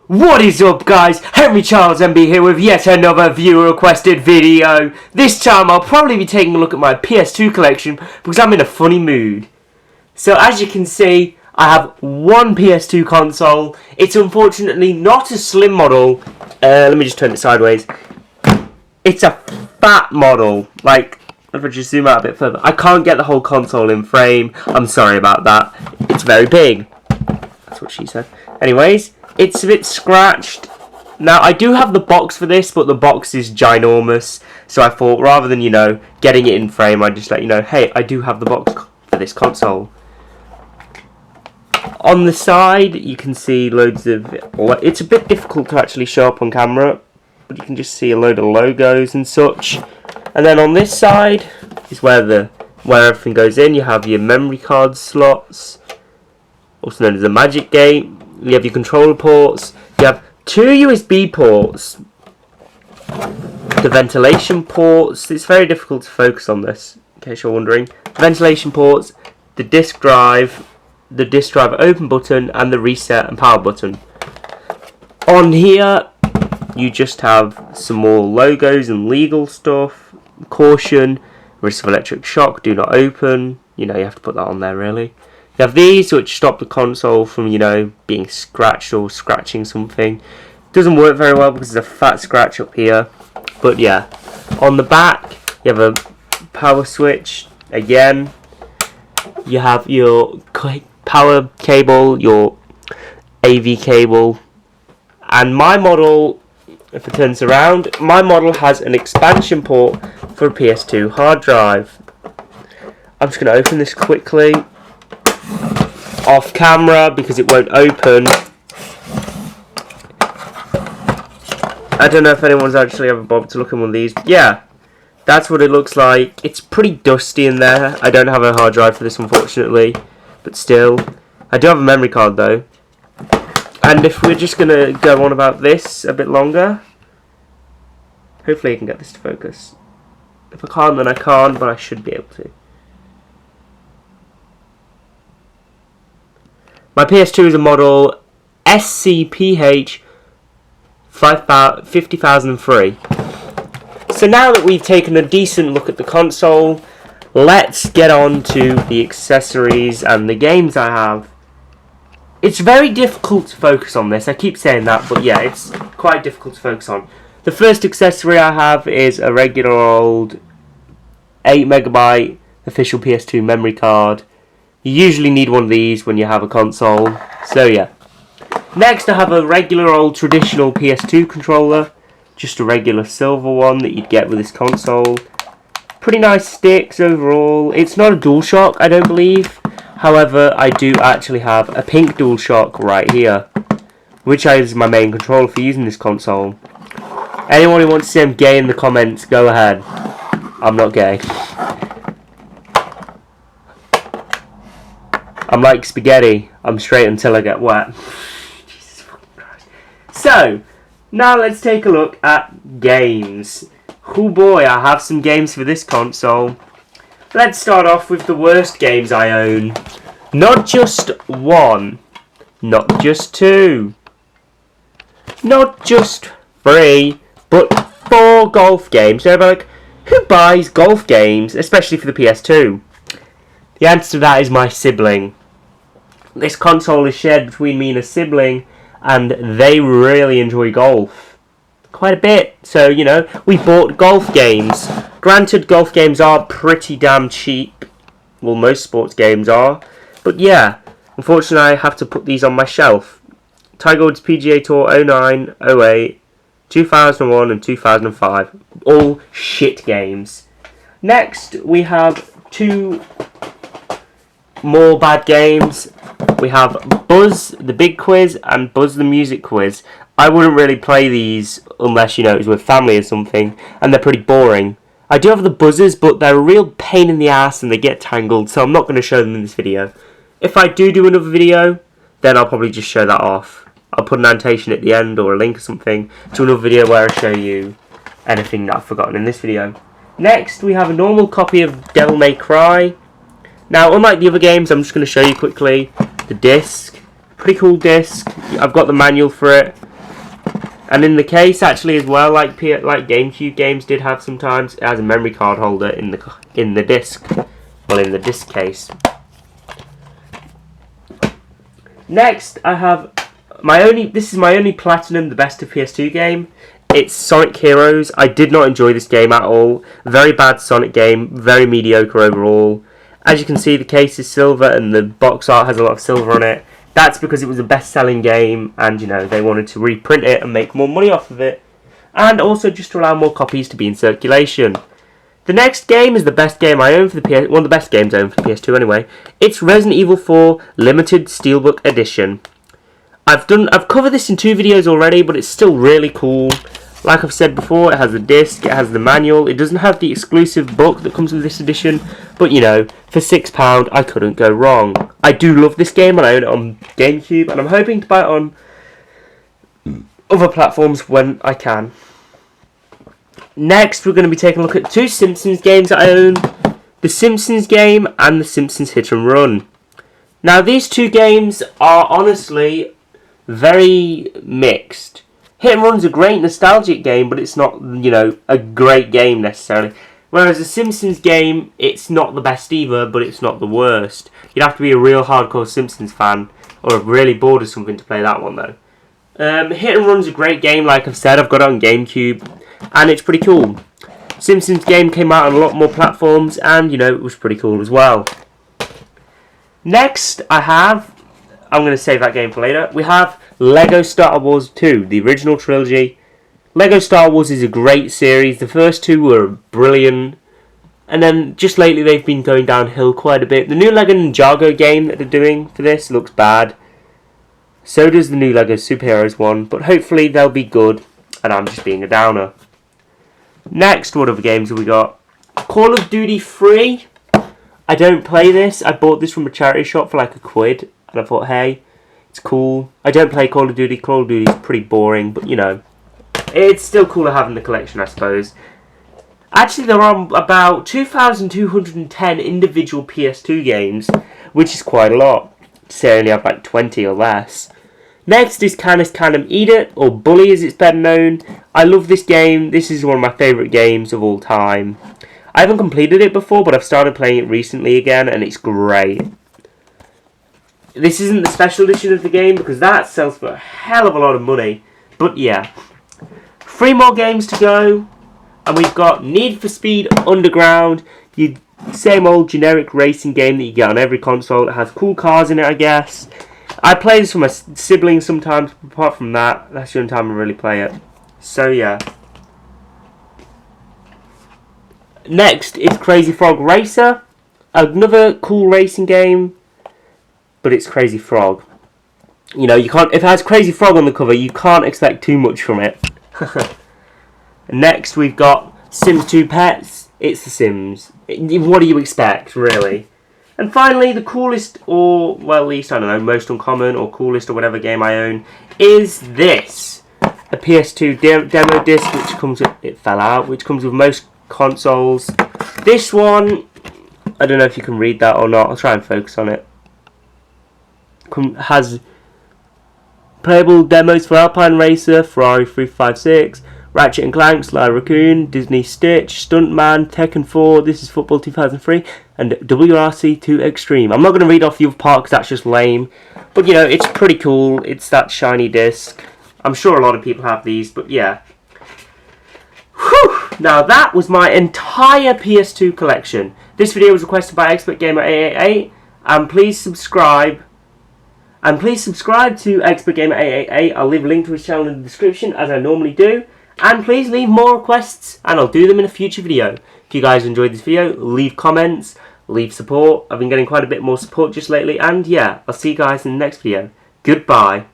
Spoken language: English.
What is up, guys? Henry Charles MB here with yet another viewer requested video. This time I'll probably be taking a look at my PS2 collection because I'm in a funny mood. So as you can see, I have one PS2 console. It's unfortunately not a slim model. Let me just turn it sideways. It's a fat model. Like, if I just zoom out a bit further, I can't get the whole console in frame. I'm sorry about that. It's very big. That's what she said. Anyways, it's a bit scratched. Now, I do have the box for this, but the box is ginormous. So I thought, rather than, getting it in frame, I'd just let you know, hey, I do have the box for this console. On the side, you can see loads of... It's a bit difficult to actually show up on camera, but you can just see a load of logos and such. And then on this side is where everything goes in. You have your memory card slots, also known as the Magic Gate. You have your controller ports. You have two USB ports. The ventilation ports. It's very difficult to focus on this, in case you're wondering. The ventilation ports, the disk drive open button, and the reset and power button. On here, you just have some more logos and legal stuff. Caution, risk of electric shock, do not open. You have to put that on there, really. You have these which stop the console from, being scratched or scratching something. Doesn't work very well because there's a fat scratch up here. But yeah, on the back, you have a power switch. Again, you have your power cable, your AV cable. And my model, if it turns around, my model has an expansion port for a PS2 hard drive. I'm just going to open this quickly off camera because it won't open. I don't know if anyone's actually ever bothered to look at one of these. Yeah, that's what it looks like. It's pretty dusty in there. I don't have a hard drive for this, unfortunately, but still. I do have a memory card though. And if we're just going to go on about this a bit longer, hopefully I can get this to focus. If I can't, then I can't, but I should be able to. My PS2 is a model SCPH 50003. So now that we've taken a decent look at the console, let's get on to the accessories and the games I have. It's very difficult to focus on this. I keep saying that, but yeah, it's quite difficult to focus on. The first accessory I have is a regular old 8MB official PS2 memory card. You usually need one of these when you have a console. So yeah. Next I have a regular old traditional PS2 controller. Just a regular silver one that you'd get with this console. Pretty nice sticks overall. It's not a DualShock, I don't believe. However, I do actually have a pink DualShock right here, which is my main controller for using this console. Anyone who wants to say I'm gay in the comments, go ahead. I'm not gay. I'm like spaghetti. I'm straight until I get wet. Jesus fucking Christ. So, now let's take a look at games. Oh boy, I have some games for this console. Let's start off with the worst games I own. Not just one. Not just two. Not just three. But 4 golf games. So like, who buys golf games, especially for the PS2? The answer to that is my sibling. This console is shared between me and a sibling, and they really enjoy golf. Quite a bit. So, we bought golf games. Granted, golf games are pretty damn cheap. Well, most sports games are. But yeah, unfortunately I have to put these on my shelf. Tiger Woods PGA Tour 09, 08, 2001 and 2005. All shit games. Next, we have 2 more bad games. We have Buzz the Big Quiz and Buzz the Music Quiz. I wouldn't really play these unless, it was with family or something, and they're pretty boring. I do have the buzzers, but they're a real pain in the ass and they get tangled, so I'm not going to show them in this video. If I do another video, then I'll probably just show that off. I'll put an annotation at the end or a link or something to another video where I show you anything that I've forgotten in this video. Next, we have a normal copy of Devil May Cry. Now, unlike the other games, I'm just going to show you quickly the disc. Pretty cool disc. I've got the manual for it. And in the case, actually, as well, like GameCube games did have sometimes, it has a memory card holder in the disc. Well, in the disc case. Next, I have this is my only Platinum, the best of PS2 game. It's Sonic Heroes. I did not enjoy this game at all. Very bad Sonic game, very mediocre overall. As you can see, the case is silver and the box art has a lot of silver on it. That's because it was a best-selling game and, you know, they wanted to reprint it and make more money off of it. And also just to allow more copies to be in circulation. The next game is the best game I own for the PS... One of the best games I own for the PS2 anyway. It's Resident Evil 4 Limited Steelbook Edition. I've covered this in 2 videos already, but it's still really cool. Like I've said before, it has the disc, it has the manual. It doesn't have the exclusive book that comes with this edition, but you know, for £6 I couldn't go wrong. I do love this game and I own it on GameCube, and I'm hoping to buy it on other platforms when I can. Next, we're going to be taking a look at 2 Simpsons games that I own. The Simpsons game and the Simpsons Hit and Run. Now, these 2 games are honestly very mixed. Hit and Run's a great nostalgic game, but it's not, you know, a great game necessarily. Whereas the Simpsons game, it's not the best either, but it's not the worst. You'd have to be a real hardcore Simpsons fan, or really bored of something to play that one though. Hit and Run's a great game, like I've said. I've got it on GameCube, and it's pretty cool. Simpsons game came out on a lot more platforms, and, you know, it was pretty cool as well. Next, I'm going to save that game for later. We have Lego Star Wars 2, the original trilogy. Lego Star Wars is a great series. The first 2 were brilliant. And then just lately they've been going downhill quite a bit. The new Lego Ninjago game that they're doing for this looks bad. So does the new Lego Superheroes one. But hopefully they'll be good. And I'm just being a downer. Next, what other games have we got? Call of Duty 3. I don't play this. I bought this from a charity shop for like £1. And I thought, hey, it's cool. I don't play Call of Duty. Call of Duty is pretty boring, but you know, it's still cool to have in the collection, I suppose. Actually, there are about 2,210 individual PS2 games, which is quite a lot. Say I only have like 20 or less. Next is Canis Canem Eat It, or Bully as it's better known. I love this game. This is one of my favourite games of all time. I haven't completed it before, but I've started playing it recently again, and it's great. This isn't the special edition of the game because that sells for a hell of a lot of money. But yeah. 3 more games to go. And we've got Need for Speed Underground. The same old generic racing game that you get on every console. It has cool cars in it, I guess. I play this with my siblings sometimes. Apart from that, that's the only time I really play it. So yeah. Next is Crazy Frog Racer. Another cool racing game. But it's Crazy Frog. You know, you can't. If it has Crazy Frog on the cover, you can't expect too much from it. Next, we've got Sims 2 Pets. It's The Sims. What do you expect, really? And finally, the coolest, or well, at least I don't know, most uncommon or coolest or whatever game I own is this: a PS2 demo disc, which comes with, it fell out, which comes with most consoles. This one, I don't know if you can read that or not. I'll try and focus on it. Has playable demos for Alpine Racer, Ferrari 356, Ratchet and Clank, Sly Raccoon, Disney Stitch, Stuntman, Tekken 4, This is Football 2003, and WRC 2 Extreme. I'm not going to read off the other part because that's just lame, but you know, it's pretty cool. It's that shiny disc. I'm sure a lot of people have these, but yeah. Whew! Now that was my entire PS2 collection. This video was requested by ExpertGamer888, and please subscribe. And please subscribe to ExpertGamer888. I'll leave a link to his channel in the description, as I normally do. And please leave more requests, and I'll do them in a future video. If you guys enjoyed this video, leave comments, leave support. I've been getting quite a bit more support just lately. And yeah, I'll see you guys in the next video. Goodbye.